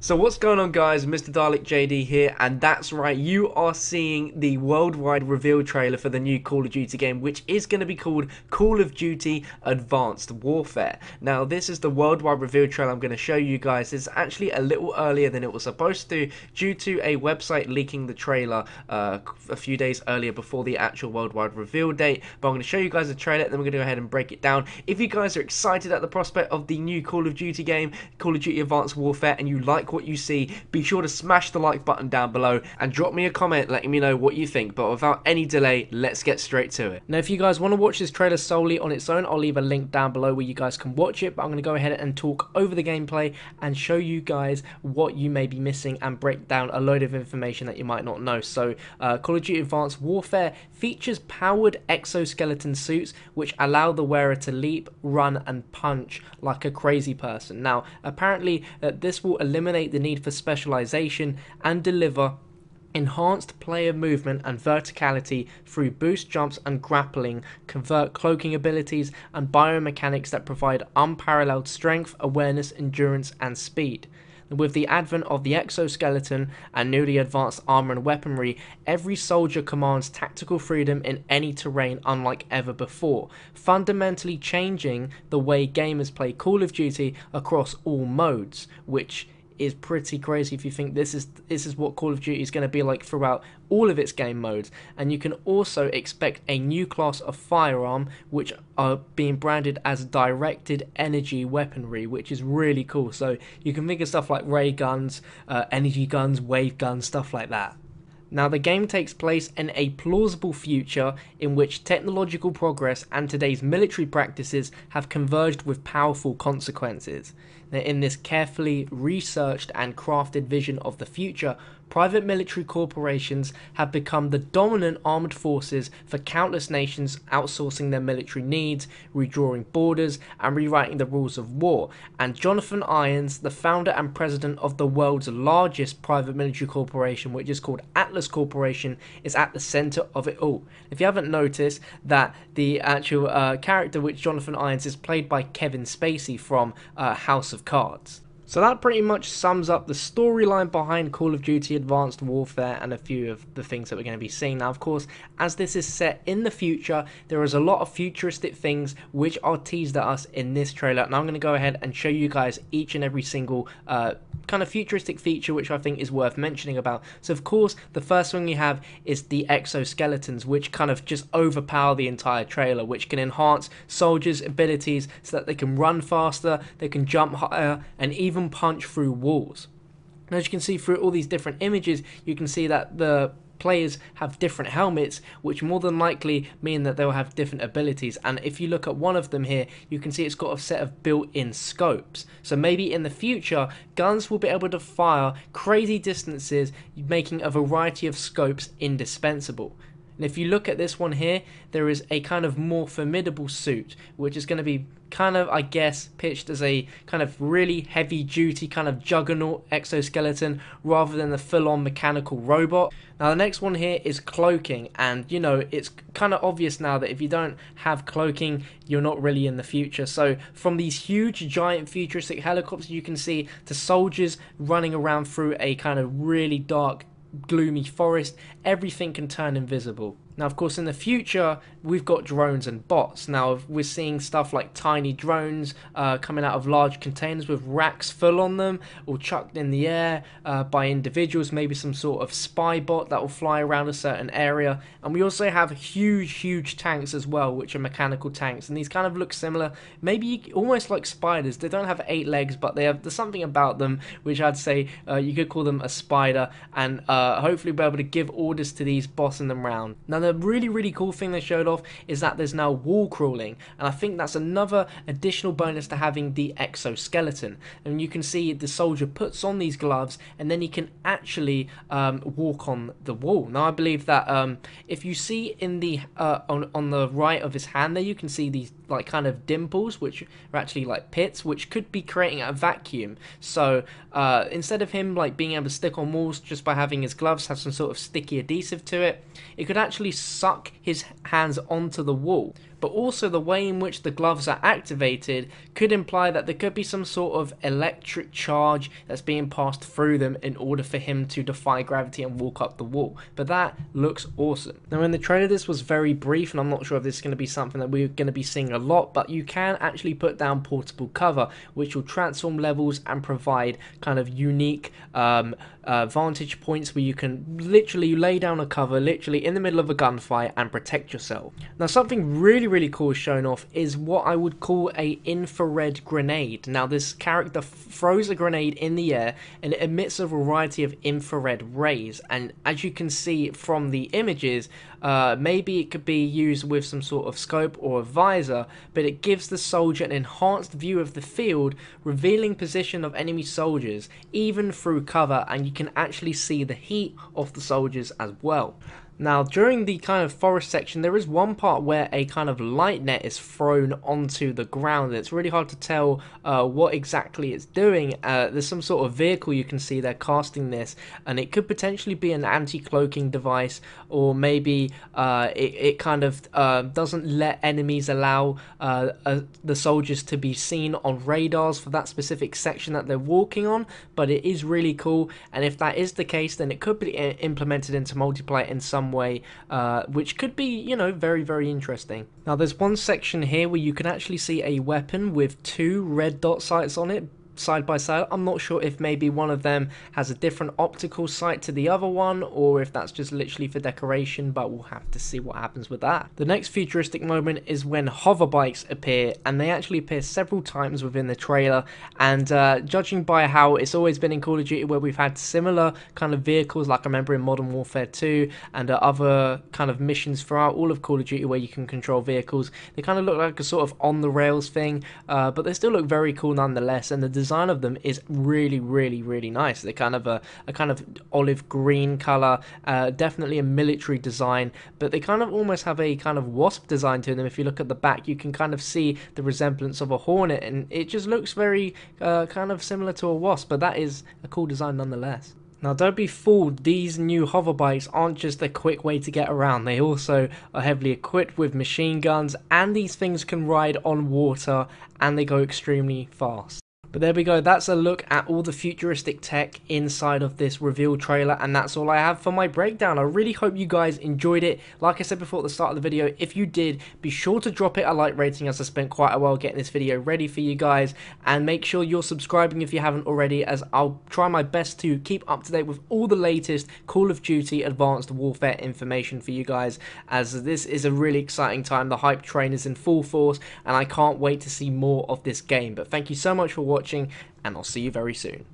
So what's going on, guys? Mr. Dalek JD here, and that's right, you are seeing the worldwide reveal trailer for the new Call of Duty game, which is going to be called Call of Duty Advanced Warfare. Now, this is the worldwide reveal trailer I'm going to show you guys. It's actually a little earlier than it was supposed to, due to a website leaking the trailer a few days earlier before the actual worldwide reveal date. But I'm going to show you guys the trailer, then we're going to go ahead and break it down. If you guys are excited at the prospect of the new Call of Duty game, Call of Duty Advanced Warfare, and you like what you see, be sure to smash the like button down below and drop me a comment letting me know what you think. But without any delay, let's get straight to it. Now, if you guys want to watch this trailer solely on its own, I'll leave a link down below where you guys can watch it, but I'm going to go ahead and talk over the gameplay and show you guys what you may be missing and break down a load of information that you might not know. So Call of Duty Advanced Warfare features powered exoskeleton suits which allow the wearer to leap, run and punch like a crazy person. Now, apparently this will eliminate the need for specialization and deliver enhanced player movement and verticality through boost jumps and grappling, convert cloaking abilities and biomechanics that provide unparalleled strength, awareness, endurance and speed. With the advent of the exoskeleton and newly advanced armor and weaponry, every soldier commands tactical freedom in any terrain unlike ever before, fundamentally changing the way gamers play Call of Duty across all modes, which is pretty crazy if you think this is what Call of Duty is going to be like throughout all of its game modes. And you can also expect a new class of firearm which are being branded as directed energy weaponry, which is really cool. So you can think of stuff like ray guns, energy guns, wave guns, stuff like that. Now, the game takes place in a plausible future in which technological progress and today's military practices have converged with powerful consequences. Now, in this carefully researched and crafted vision of the future, private military corporations have become the dominant armed forces for countless nations, outsourcing their military needs, redrawing borders, and rewriting the rules of war. And Jonathan Irons, the founder and president of the world's largest private military corporation, which is called Atlas Corporation, is at the center of it all. If you haven't noticed, that the actual character which Jonathan Irons is played by Kevin Spacey from House of Cards. So that pretty much sums up the storyline behind Call of Duty Advanced Warfare and a few of the things that we're going to be seeing. Now, of course, as this is set in the future, there is a lot of futuristic things which are teased at us in this trailer. And I'm going to go ahead and show you guys each and every single kind of futuristic feature which I think is worth mentioning about. So, of course, the first one you have is the exoskeletons, which kind of just overpower the entire trailer, which can enhance soldiers' abilities so that they can run faster, they can jump higher, and even punch through walls. And as you can see through all these different images, you can see that the players have different helmets, which more than likely mean that they'll have different abilities. And if you look at one of them here, you can see it's got a set of built-in scopes. So maybe in the future, guns will be able to fire crazy distances, making a variety of scopes indispensable. And if you look at this one here, there is a kind of more formidable suit, which is going to be kind of, I guess, pitched as a kind of really heavy duty kind of juggernaut exoskeleton rather than the full-on mechanical robot. Now, the next one here is cloaking, and you know, it's kind of obvious now that if you don't have cloaking, you're not really in the future. So from these huge giant futuristic helicopters you can see to soldiers running around through a kind of really dark gloomy forest, everything can turn invisible. Now, of course, in the future, we've got drones and bots. Now, we're seeing stuff like tiny drones coming out of large containers with racks full on them, or chucked in the air by individuals, maybe some sort of spy bot that will fly around a certain area. And we also have huge tanks as well, which are mechanical tanks. And these kind of look similar, maybe almost like spiders. They don't have 8 legs, but there's something about them which I'd say you could call them a spider, and hopefully be able to give orders to these, bossing them around. Now, the really cool thing they showed off is that there's now wall crawling, and I think that's another additional bonus to having the exoskeleton. And you can see the soldier puts on these gloves and then he can actually walk on the wall. Now, I believe that if you see in the on the right of his hand there, you can see these like kind of dimples, which are actually like pits, which could be creating a vacuum. So instead of him like being able to stick on walls just by having his gloves have some sort of sticky adhesive to it, it could actually suck his hands onto the wall, but also the way in which the gloves are activated could imply that there could be some sort of electric charge that's being passed through them in order for him to defy gravity and walk up the wall. But that looks awesome. Now in the trailer this was very brief, and I'm not sure if this is going to be something that we're going to be seeing a lot, but you can actually put down portable cover which will transform levels and provide kind of unique vantage points where you can literally lay down a cover literally in the middle of a gunfight and protect yourself. Now something really cool shown off is what I would call a infrared grenade. Now this character throws a grenade in the air and it emits a variety of infrared rays, and as you can see from the images, maybe it could be used with some sort of scope or a visor, but it gives the soldier an enhanced view of the field, revealing position of enemy soldiers even through cover, and you can actually see the heat of the soldiers as well. Now during the kind of forest section there is one part where a kind of light net is thrown onto the ground. It's really hard to tell what exactly it's doing. There's some sort of vehicle you can see they're casting this, and it could potentially be an anti-cloaking device, or maybe it kind of doesn't let enemies allow the soldiers to be seen on radars for that specific section that they're walking on. But it is really cool, and if that is the case then it could be implemented into multiplayer in some way, which could be, you know, very interesting. Now there's one section here where you can actually see a weapon with two red dot sights on it side by side. I'm not sure if maybe one of them has a different optical sight to the other one, or if that's just literally for decoration, but we'll have to see what happens with that. The next futuristic moment is when hover bikes appear, and they actually appear several times within the trailer, and judging by how it's always been in Call of Duty where we've had similar kind of vehicles, like I remember in Modern Warfare 2 and other kind of missions throughout all of Call of Duty where you can control vehicles, they kind of look like a sort of on the rails thing, but they still look very cool nonetheless, and the design of them is really nice. They're kind of a kind of olive green color, definitely a military design, but they kind of almost have a kind of wasp design to them. If you look at the back you can kind of see the resemblance of a hornet, and it just looks very kind of similar to a wasp, but that is a cool design nonetheless. Now don't be fooled, these new hover bikes aren't just a quick way to get around, they also are heavily equipped with machine guns, and these things can ride on water and they go extremely fast. But there we go, that's a look at all the futuristic tech inside of this reveal trailer, and that's all I have for my breakdown. I really hope you guys enjoyed it. Like I said before at the start of the video, if you did, be sure to drop it a like rating, as I spent quite a while getting this video ready for you guys, and make sure you're subscribing if you haven't already, as I'll try my best to keep up to date with all the latest Call of Duty Advanced Warfare information for you guys, as this is a really exciting time. The hype train is in full force and I can't wait to see more of this game. But thank you so much for watching, and I'll see you very soon.